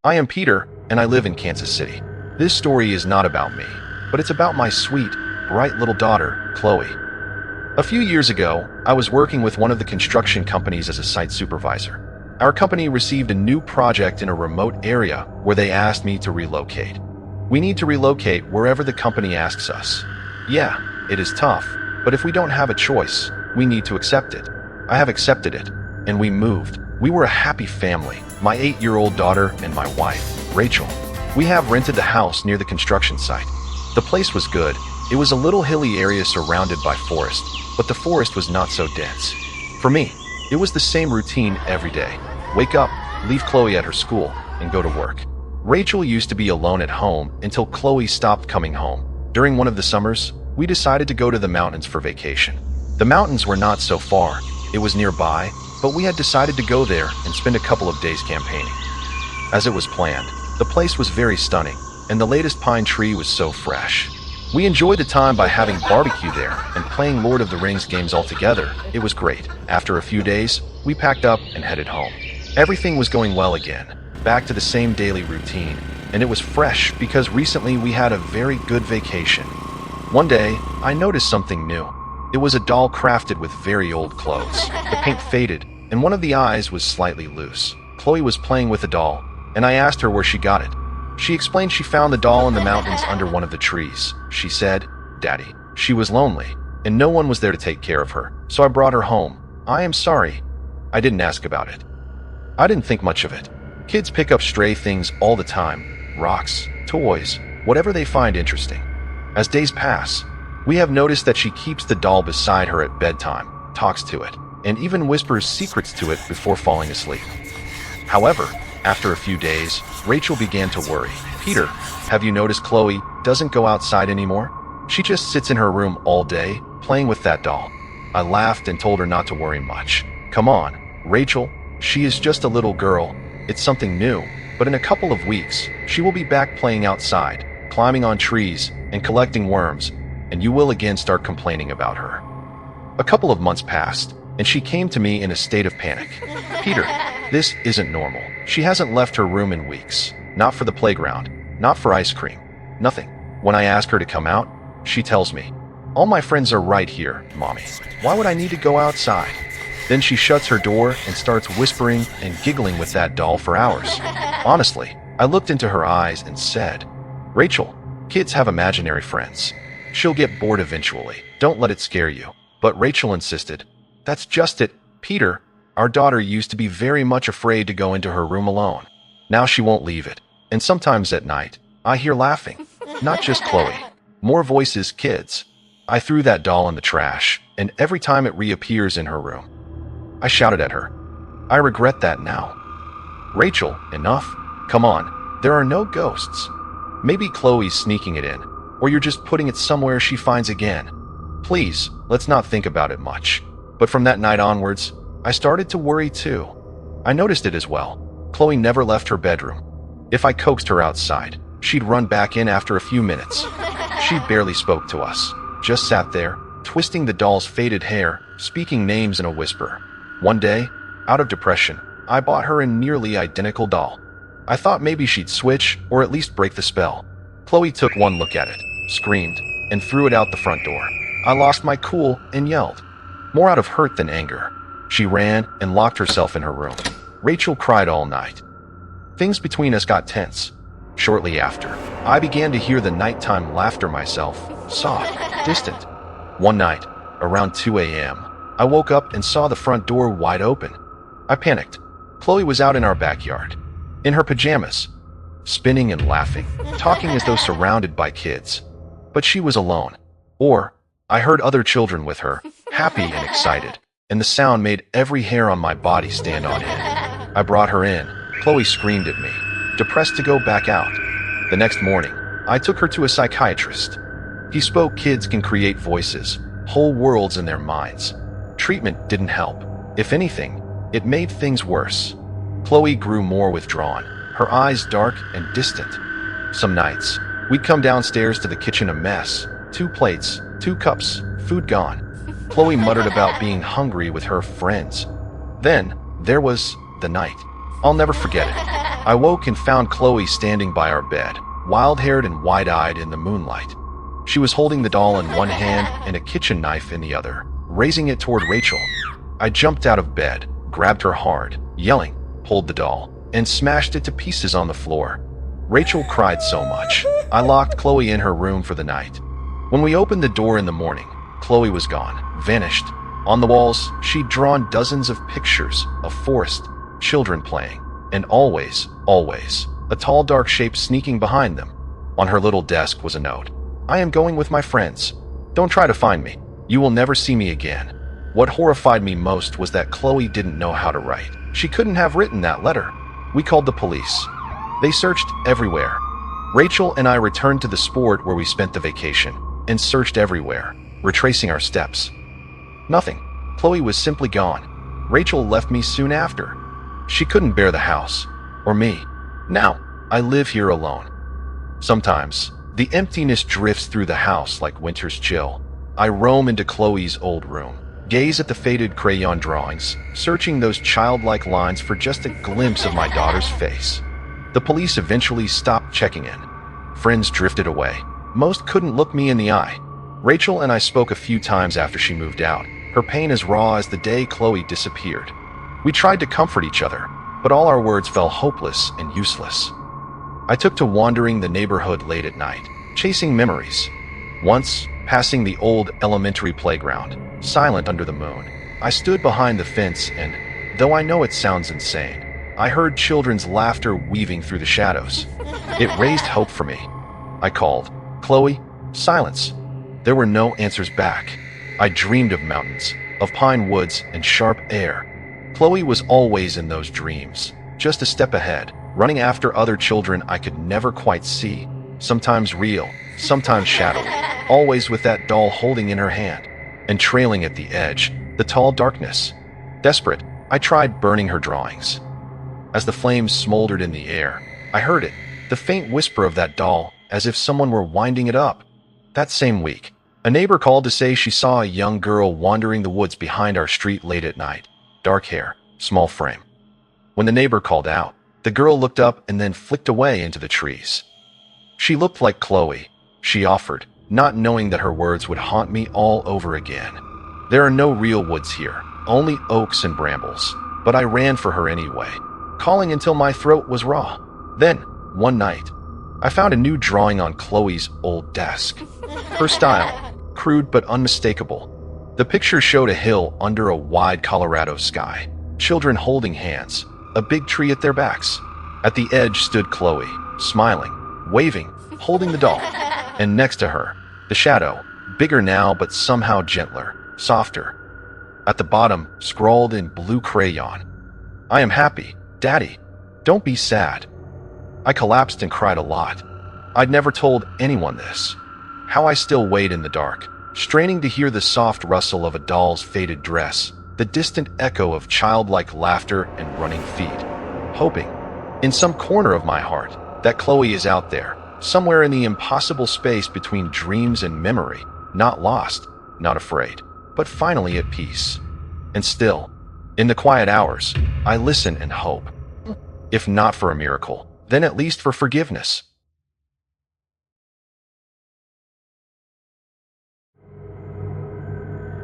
I am Peter, and I live in Kansas City. This story is not about me, but it's about my sweet, bright little daughter, Chloe. A few years ago, I was working with one of the construction companies as a site supervisor. Our company received a new project in a remote area where they asked me to relocate. We need to relocate wherever the company asks us. Yeah, it is tough, but if we don't have a choice, we need to accept it. I have accepted it, and we moved. We were a happy family, my 8-year-old daughter and my wife, Rachel. We have rented the house near the construction site. The place was good. It was a little hilly area surrounded by forest, but the forest was not so dense. For me, it was the same routine every day. Wake up, leave Chloe at her school, and go to work. Rachel used to be alone at home until Chloe stopped coming home. During one of the summers, we decided to go to the mountains for vacation. The mountains were not so far. It was nearby, but we had decided to go there and spend a couple of days campaigning. As it was planned, the place was very stunning, and the latest pine tree was so fresh. We enjoyed the time by having barbecue there and playing Lord of the Rings games all together. It was great. After a few days, we packed up and headed home. Everything was going well again, back to the same daily routine, and it was fresh because recently we had a very good vacation. One day, I noticed something new. It was a doll crafted with very old clothes. The paint faded, and one of the eyes was slightly loose. Chloe was playing with the doll, and I asked her where she got it. She explained she found the doll in the mountains under one of the trees. She said, "Daddy, she was lonely, and no one was there to take care of her, so I brought her home. I am sorry." I didn't ask about it. I didn't think much of it. Kids pick up stray things all the time, rocks, toys, whatever they find interesting. As days pass, we have noticed that she keeps the doll beside her at bedtime, talks to it, and even whispers secrets to it before falling asleep. However, after a few days, Rachel began to worry. "Peter, have you noticed Chloe doesn't go outside anymore? She just sits in her room all day, playing with that doll." I laughed and told her not to worry much. "Come on, Rachel, she is just a little girl. It's something new, but in a couple of weeks, she will be back playing outside, climbing on trees, and collecting worms, and you will again start complaining about her." A couple of months passed, and she came to me in a state of panic. "Peter, this isn't normal. She hasn't left her room in weeks. Not for the playground, not for ice cream, nothing. When I ask her to come out, she tells me, 'All my friends are right here, Mommy. Why would I need to go outside?' Then she shuts her door and starts whispering and giggling with that doll for hours. Honestly, I looked into her eyes and said, 'Rachel, kids have imaginary friends. She'll get bored eventually. Don't let it scare you.' But Rachel insisted, 'That's just it, Peter. Our daughter used to be very much afraid to go into her room alone. Now she won't leave it. And sometimes at night, I hear laughing. Not just Chloe. More voices, kids.' I threw that doll in the trash, and every time it reappears in her room, I shouted at her, 'I regret that now.' Rachel, enough. Come on, there are no ghosts. Maybe Chloe's sneaking it in, or you're just putting it somewhere she finds again. Please, let's not think about it much." But from that night onwards, I started to worry too. I noticed it as well. Chloe never left her bedroom. If I coaxed her outside, she'd run back in after a few minutes. She barely spoke to us, just sat there, twisting the doll's faded hair, speaking names in a whisper. One day, out of depression, I bought her a nearly identical doll. I thought maybe she'd switch, or at least break the spell. Chloe took one look at it, screamed, and threw it out the front door. I lost my cool and yelled, more out of hurt than anger. She ran and locked herself in her room. Rachel cried all night. Things between us got tense. Shortly after, I began to hear the nighttime laughter myself, soft, distant. One night, around 2 a.m., I woke up and saw the front door wide open. I panicked. Chloe was out in our backyard, in her pajamas, spinning and laughing, talking as though surrounded by kids. But she was alone. Or, I heard other children with her, happy and excited, and the sound made every hair on my body stand on end. I brought her in. Chloe screamed at me, depressed to go back out. The next morning, I took her to a psychiatrist. He spoke kids can create voices, whole worlds in their minds. Treatment didn't help. If anything, it made things worse. Chloe grew more withdrawn, her eyes dark and distant. Some nights, we'd come downstairs to the kitchen a mess. 2 plates, 2 cups, food gone. Chloe muttered about being hungry with her friends. Then, there was the night. I'll never forget it. I woke and found Chloe standing by our bed, wild-haired and wide-eyed in the moonlight. She was holding the doll in one hand and a kitchen knife in the other, raising it toward Rachel. I jumped out of bed, grabbed her hard, yelling, pulled the doll, and smashed it to pieces on the floor. Rachel cried so much, I locked Chloe in her room for the night. When we opened the door in the morning, Chloe was gone, vanished. On the walls, she'd drawn dozens of pictures of forest, children playing, and always, a tall dark shape sneaking behind them. On her little desk was a note. I am going with my friends. Don't try to find me. You will never see me again. What horrified me most was that Chloe didn't know how to write. She couldn't have written that letter. We called the police. They searched everywhere. Rachel and I returned to the sport where we spent the vacation and searched everywhere, retracing our steps. Nothing. Chloe was simply gone. Rachel left me soon after. She couldn't bear the house, or me. Now, I live here alone. Sometimes, the emptiness drifts through the house like winter's chill. I roam into Chloe's old room, gaze at the faded crayon drawings, searching those childlike lines for just a glimpse of my daughter's face. The police eventually stopped checking in. Friends drifted away. Most couldn't look me in the eye. Rachel and I spoke a few times after she moved out, her pain as raw as the day Chloe disappeared. We tried to comfort each other, but all our words fell hopeless and useless. I took to wandering the neighborhood late at night, chasing memories. Once, passing the old elementary playground, silent under the moon, I stood behind the fence and, though I know it sounds insane, I heard children's laughter weaving through the shadows. It raised hope for me. I called, Chloe, silence. There were no answers back. I dreamed of mountains, of pine woods and sharp air. Chloe was always in those dreams, just a step ahead, running after other children I could never quite see, sometimes real, sometimes shadowy, always with that doll holding in her hand, and trailing at the edge, the tall darkness. Desperate, I tried burning her drawings. As the flames smoldered in the air, I heard it, the faint whisper of that doll, as if someone were winding it up. That same week, a neighbor called to say she saw a young girl wandering the woods behind our street late at night. Dark hair, small frame. When the neighbor called out, the girl looked up and then flicked away into the trees. She looked like Chloe, she offered, not knowing that her words would haunt me all over again. There are no real woods here, only oaks and brambles, but I ran for her anyway, calling until my throat was raw. Then, one night, I found a new drawing on Chloe's old desk. Her style, crude but unmistakable. The picture showed a hill under a wide Colorado sky, children holding hands, a big tree at their backs. At the edge stood Chloe, smiling, waving, holding the doll. And next to her, the shadow, bigger now but somehow gentler, softer. At the bottom, scrawled in blue crayon, I am happy, Daddy. Don't be sad. I collapsed and cried a lot. I'd never told anyone this. How I still wait in the dark, straining to hear the soft rustle of a doll's faded dress, the distant echo of childlike laughter and running feet, hoping, in some corner of my heart, that Chloe is out there, somewhere in the impossible space between dreams and memory, not lost, not afraid, but finally at peace. And still, in the quiet hours, I listen and hope. If not for a miracle, then at least for forgiveness.